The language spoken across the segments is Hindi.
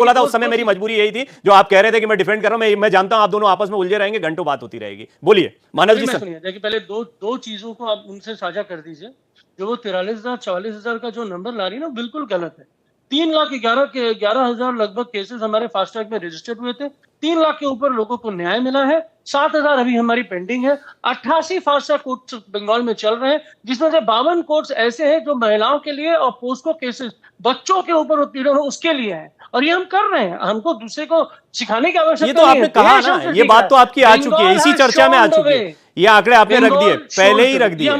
बोला था उस समय मेरी मजबूरी यही थी, जो आप कह रहे थे कि मैं डिफेंड कर रहा हूं, मैं जानता हूं आप दोनों आपस में उलझे रहेंगे, घंटों बात होती रहेगी। बोलिए मानव जी। सुनिए, देखिए पहले दो चीजों को आप उनसे साझा कर दीजिए। जो वो 43,000 44,000 का जो नंबर ला रही है ना, बिल्कुल गलत है। 3,11,000 लगभग केसेस हमारे फास्ट ट्रैक में रजिस्टर्ड हुए थे। 3 लाख के ऊपर लोगों को न्याय मिला है। 7,000 अभी हमारी पेंडिंग है। 88 फास्ट ट्रैक कोर्ट बंगाल में चल रहे हैं, जिसमें से 52 कोर्ट्स ऐसे हैं जो महिलाओं के लिए और पोस्को केसेस बच्चों के ऊपर उत्पीड़न हो उसके लिए है। और ये हम कर रहे हैं, हमको दूसरे को सिखाने की ये आवश्यकता तो नहीं है। आपने कहा ना, ये बात तो आपकी आ चुकी है, इसी चर्चा में आ चुकी है, ये आंकड़े आपने रख दिए, पहले ही रख दिए।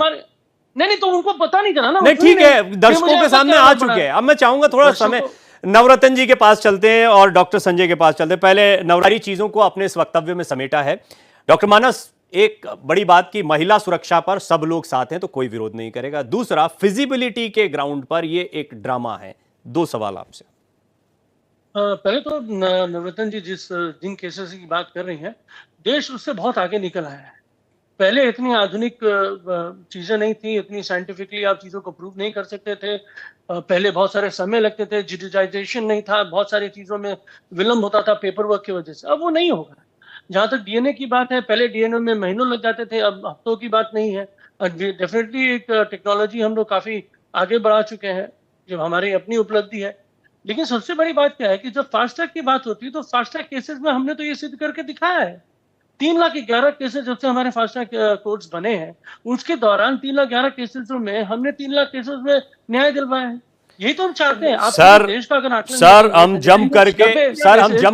नहीं तो उनको पता नहीं चला ना। नहीं ठीक है, दर्शकों के सामने आ चुके हैं। अब मैं चाहूंगा थोड़ा समय नवरत्न जी के पास चलते हैं और डॉक्टर संजय के पास चलते हैं। पहले नवरारी चीजों को अपने इस वक्तव्य में समेटा है डॉक्टर मानस। एक बड़ी बात की महिला सुरक्षा पर सब लोग साथ हैं तो कोई विरोध नहीं करेगा। दूसरा, फिजिबिलिटी के ग्राउंड पर ये एक ड्रामा है। दो सवाल आपसे। पहले तो नवरत्न जी जिन केसेस की बात कर रही हैं, देश उससे बहुत आगे निकल आया है। पहले इतनी आधुनिक चीजें नहीं थी, इतनी साइंटिफिकली आप चीजों को प्रूव नहीं कर सकते थे। पहले बहुत सारे समय लगते थे, डिजिटाइजेशन नहीं था, बहुत सारी चीजों में विलंब होता था पेपर वर्क की वजह से। अब वो नहीं होगा। जहां तक डीएनए की बात है, पहले डीएनए में महीनों लग जाते थे, अब हफ्तों की बात नहीं है। डेफिनेटली एक टेक्नोलॉजी हम लोग काफी आगे बढ़ा चुके हैं, जो हमारी अपनी उपलब्धि है। लेकिन सबसे बड़ी बात क्या है कि जब फास्ट ट्रैक की बात होती है तो फास्ट ट्रैक केसेस में हमने तो ये सिद्ध करके दिखाया है। 3,11,000 केसेस जब से हमारे फास्ट ट्रैक कोर्ट्स बने हैं, उसके दौरान 3,11,000 केसेस में हमने 3 लाख केसेस में न्याय दिलवाया है। यही तो हम चाहते हैं। आप देश का अगर सर हम जम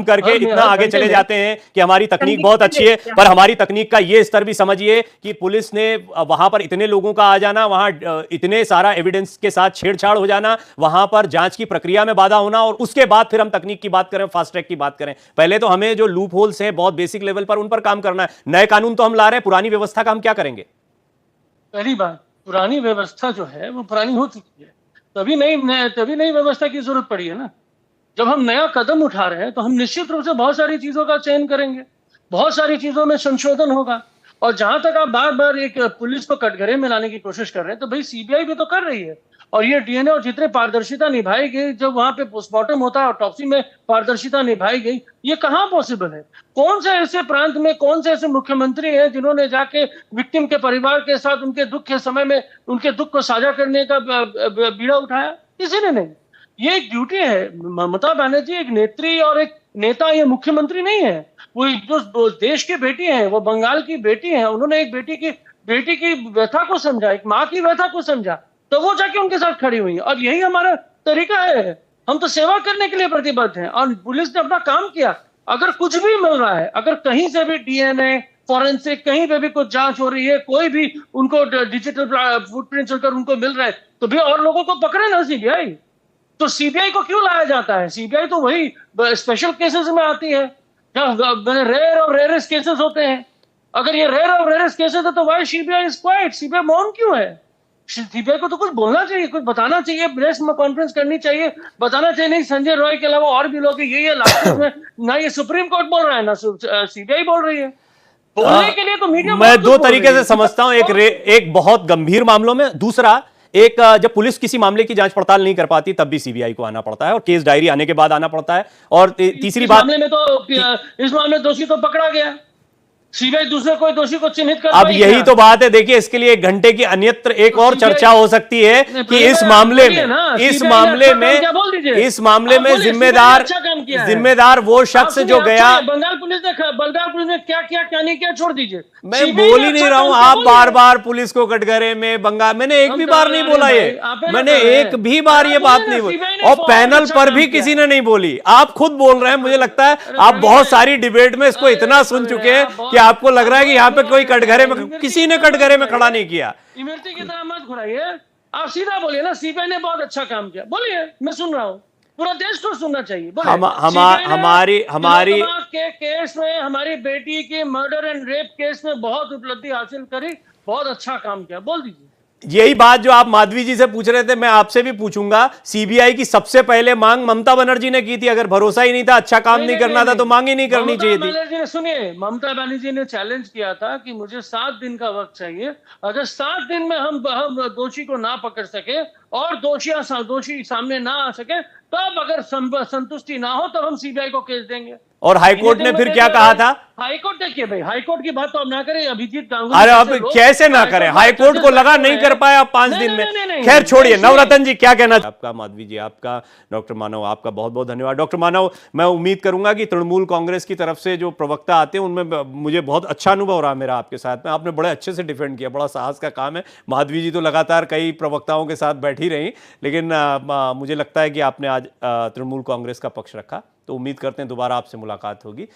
करके इतना आगे चले जाते हैं कि हमारी तकनीक बहुत अच्छी है, पर हमारी तकनीक का ये स्तर भी समझिए कि पुलिस ने वहां पर इतने लोगों का आ जाना, वहां इतने सारा एविडेंस के साथ छेड़छाड़ हो जाना, वहां पर जांच की प्रक्रिया में बाधा होना, और उसके बाद फिर हम तकनीक की बात करें, फास्ट ट्रैक की बात करें। पहले तो हमें जो लूप होल्स हैं बहुत बेसिक लेवल पर, उन पर काम करना है। नए कानून तो हम ला रहे हैं, पुरानी व्यवस्था का हम क्या करेंगे? पहली बात, पुरानी व्यवस्था जो है वो पुरानी हो चुकी है। तभी नई व्यवस्था की जरूरत पड़ी है ना। जब हम नया कदम उठा रहे हैं तो हम निश्चित रूप से बहुत सारी चीजों का चयन करेंगे, बहुत सारी चीजों में संशोधन होगा। और जहां तक आप बार बार एक पुलिस को कटघरे में लाने की कोशिश कर रहे हैं, तो भाई सीबीआई भी तो कर रही है। और ये डीएनए और जितने पारदर्शिता निभाई गई, जब वहां पे पोस्टमार्टम होता है, ऑटोप्सी में पारदर्शिता निभाई गई, ये कहां पॉसिबल है? कौन से ऐसे प्रांत में, कौन से ऐसे मुख्यमंत्री हैं जिन्होंने जाके विक्टिम के परिवार के साथ उनके दुख के समय में उनके दुख को साझा करने का बीड़ा उठाया? किसी ने नहीं। ये एक ड्यूटी है। ममता बनर्जी एक नेत्री और एक नेता, ये मुख्यमंत्री नहीं है। वो जो देश की बेटी है, वो बंगाल की बेटी है, उन्होंने एक बेटी की व्यथा को समझा, एक माँ की व्यथा को समझा, तो वो जाके उनके साथ खड़ी हुई है। और यही हमारा तरीका है। हम तो सेवा करने के लिए प्रतिबद्ध हैं और पुलिस ने अपना काम किया। अगर कुछ भी मिल रहा है, अगर कहीं से भी डीएनए फॉरेंसिक कहीं पे भी कुछ जांच हो रही है, कोई भी उनको डिजिटल फुटप्रिंट चलकर उनको मिल रहा है, तो भी और लोगों को पकड़े ना सीबीआई। तो सीबीआई को क्यों लाया जाता है? सीबीआई तो वही स्पेशल केसेस में आती है, जहां रेयर और रेयरेस्ट केसेस होते हैं। अगर ये रेयर और रेयरेस्ट केसेस है तो why CBI is quiet? CBI मौन क्यों है? सीबीआई को तो कुछ बोलना चाहिए, कुछ बताना चाहिए, प्रेस में कॉन्फ्रेंस करनी चाहिए, बताना चाहिए। नहीं, संजय रॉय के अलावा और भी लोग ये लास्ट में ना ये सुप्रीम कोर्ट बोल रहा है ना सीबीआई बोल रही है। बोलने के लिए तो मीडिया मैं दो तरीके से समझता हूं, एक बहुत गंभीर मामलों में, दूसरा एक जब पुलिस किसी मामले की जांच पड़ताल नहीं कर पाती तब भी सीबीआई को आना पड़ता है और केस डायरी आने के बाद आना पड़ता है। और तीसरी बात, इस मामले में दोषी तो पकड़ा गया, सीबीआई दूसरे कोई दोषी को चिन्हित कर अब यही तो बात है। देखिए, इसके लिए 1 घंटे की अन्यत्र एक और चर्चा हो सकती है कि इस मामले में जिम्मेदार वो शख्स जो गया। बंगाल पुलिस ने क्या किया, क्या नहीं किया, छोड़ दीजिए। मैं बोल ही नहीं रहा हूं, आप बार बार पुलिस को कटघरे में बंगाल, मैंने एक भी बार नहीं बोला ये, मैंने एक भी बार ये बात नहीं बोली, और पैनल पर भी किसी ने नहीं बोली। आप खुद बोल रहे हैं। मुझे लगता है आप बहुत सारी डिबेट में इसको इतना सुन चुके हैं कि आपको लग रहा है कि यहाँ पे कोई कटघरे में, किसी ने कटघरे में खड़ा नहीं किया। इमरती की तरह मत घुराइए, आप सीधा बोलिए ना, सीबीआई ने बहुत अच्छा काम किया, बोलिए, मैं सुन रहा हूँ। पूरा देश को सुनना चाहिए। हमारी के केस में, हमारी बेटी के मर्डर एंड रेप केस में बहुत उपलब्धि हासिल करी, बहुत अच्छा काम किया, बोल दीजिए। यही बात जो आप माधवी जी से पूछ रहे थे मैं आपसे भी पूछूंगा। सीबीआई की सबसे पहले मांग ममता बनर्जी ने की थी। अगर भरोसा ही नहीं था, अच्छा काम नहीं करना था, तो मांग ही नहीं करनी चाहिए थी। बनर्जी ने, सुनिए, ममता बनर्जी ने चैलेंज किया था कि मुझे 7 दिन का वक्त चाहिए, अगर 7 दिन में हम दोषी को ना पकड़ सके और दोषी सामने ना आ सके, तब अगर संतुष्टि ना हो तब हम सीबीआई को केस देंगे। और हाईकोर्ट ने फिर क्या कहा था? हाईकोर्ट, देखिए भाई, हाईकोर्ट की बात तो अब ना करें। अभिजीत गांगुली, अरे अब कैसे ना करें? हाईकोर्ट को लगा नहीं कर पाया आप 5 दिन में। खैर छोड़िए। नवरत्न जी क्या कहना? आपका, माधवी जी आपका, डॉक्टर मानव आपका बहुत बहुत धन्यवाद। डॉक्टर मानव, मैं उम्मीद करूंगा कि तृणमूल कांग्रेस की तरफ से जो प्रवक्ता आते हैं उनमें मुझे बहुत अच्छा अनुभव रहा मेरा आपके साथ में। आपने बड़े अच्छे से डिफेंड किया, बड़ा साहस का काम है। माधवी जी तो लगातार कई प्रवक्ताओं के साथ बैठी रही, लेकिन मुझे लगता है कि आपने आज तृणमूल कांग्रेस का पक्ष रखा। तो उम्मीद करते हैं दोबारा आपसे मुलाकात होगी।